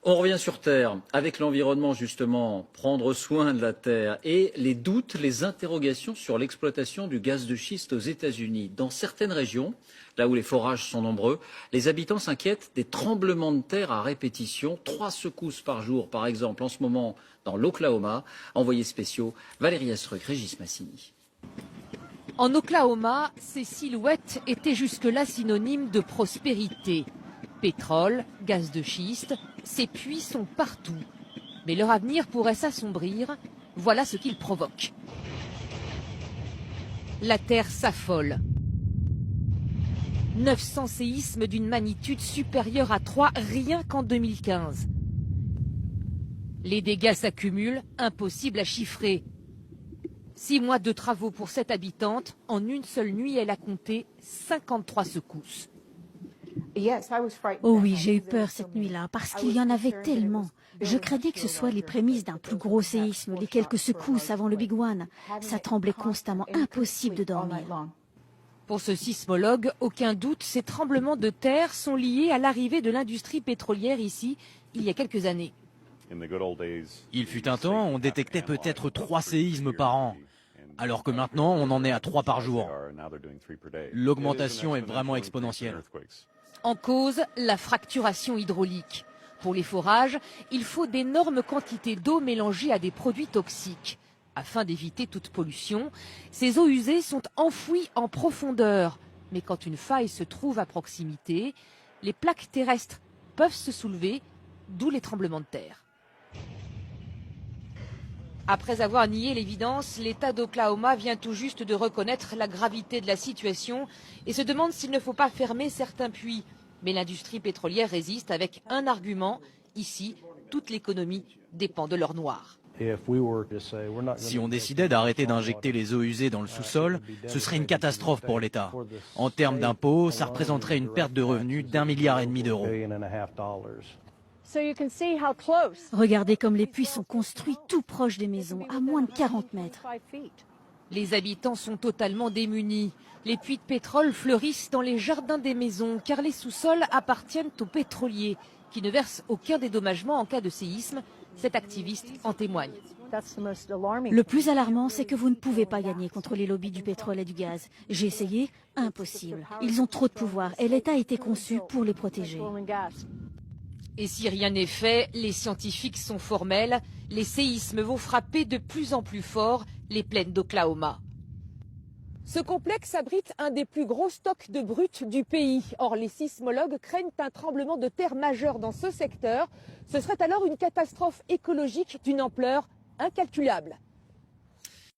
On revient sur Terre, avec l'environnement justement, prendre soin de la Terre et les doutes, les interrogations sur l'exploitation du gaz de schiste aux États-Unis. Dans certaines régions, là où les forages sont nombreux, les habitants s'inquiètent des tremblements de terre à répétition, 3 secousses par jour par exemple en ce moment dans l'Oklahoma. Envoyés spéciaux, Valérie Asruc, Régis Massini. En Oklahoma, ces silhouettes étaient jusque-là synonymes de prospérité. Pétrole, gaz de schiste, ces puits sont partout. Mais leur avenir pourrait s'assombrir. Voilà ce qu'ils provoquent. La Terre s'affole. 900 séismes d'une magnitude supérieure à 3 rien qu'en 2015. Les dégâts s'accumulent, impossible à chiffrer. 6 mois de travaux pour cette habitante. En une seule nuit, elle a compté 53 secousses. Oh oui, j'ai eu peur cette nuit-là, parce qu'il y en avait tellement. Je craignais que ce soit les prémices d'un plus gros séisme, les quelques secousses avant le Big One. Ça tremblait constamment, impossible de dormir. Pour ce sismologue, aucun doute, ces tremblements de terre sont liés à l'arrivée de l'industrie pétrolière ici, il y a quelques années. Il fut un temps, on détectait peut-être 3 séismes par an, alors que maintenant, on en est à 3 par jour. L'augmentation est vraiment exponentielle. En cause, la fracturation hydraulique. Pour les forages, il faut d'énormes quantités d'eau mélangées à des produits toxiques. Afin d'éviter toute pollution, ces eaux usées sont enfouies en profondeur. Mais quand une faille se trouve à proximité, les plaques terrestres peuvent se soulever, d'où les tremblements de terre. Après avoir nié l'évidence, l'État d'Oklahoma vient tout juste de reconnaître la gravité de la situation et se demande s'il ne faut pas fermer certains puits. Mais l'industrie pétrolière résiste avec un argument. Ici, toute l'économie dépend de l'or noir. Si on décidait d'arrêter d'injecter les eaux usées dans le sous-sol, ce serait une catastrophe pour l'État. En termes d'impôts, ça représenterait une perte de revenus d'1,5 milliard d'euros. Regardez comme les puits sont construits tout proche des maisons, à moins de 40 mètres. Les habitants sont totalement démunis. Les puits de pétrole fleurissent dans les jardins des maisons car les sous-sols appartiennent aux pétroliers qui ne versent aucun dédommagement en cas de séisme. Cet activiste en témoigne. Le plus alarmant, c'est que vous ne pouvez pas gagner contre les lobbies du pétrole et du gaz. J'ai essayé, impossible. Ils ont trop de pouvoir et l'État a été conçu pour les protéger. Et si rien n'est fait, les scientifiques sont formels. Les séismes vont frapper de plus en plus fort les plaines d'Oklahoma. Ce complexe abrite un des plus gros stocks de brut du pays. Or, les sismologues craignent un tremblement de terre majeur dans ce secteur. Ce serait alors une catastrophe écologique d'une ampleur incalculable.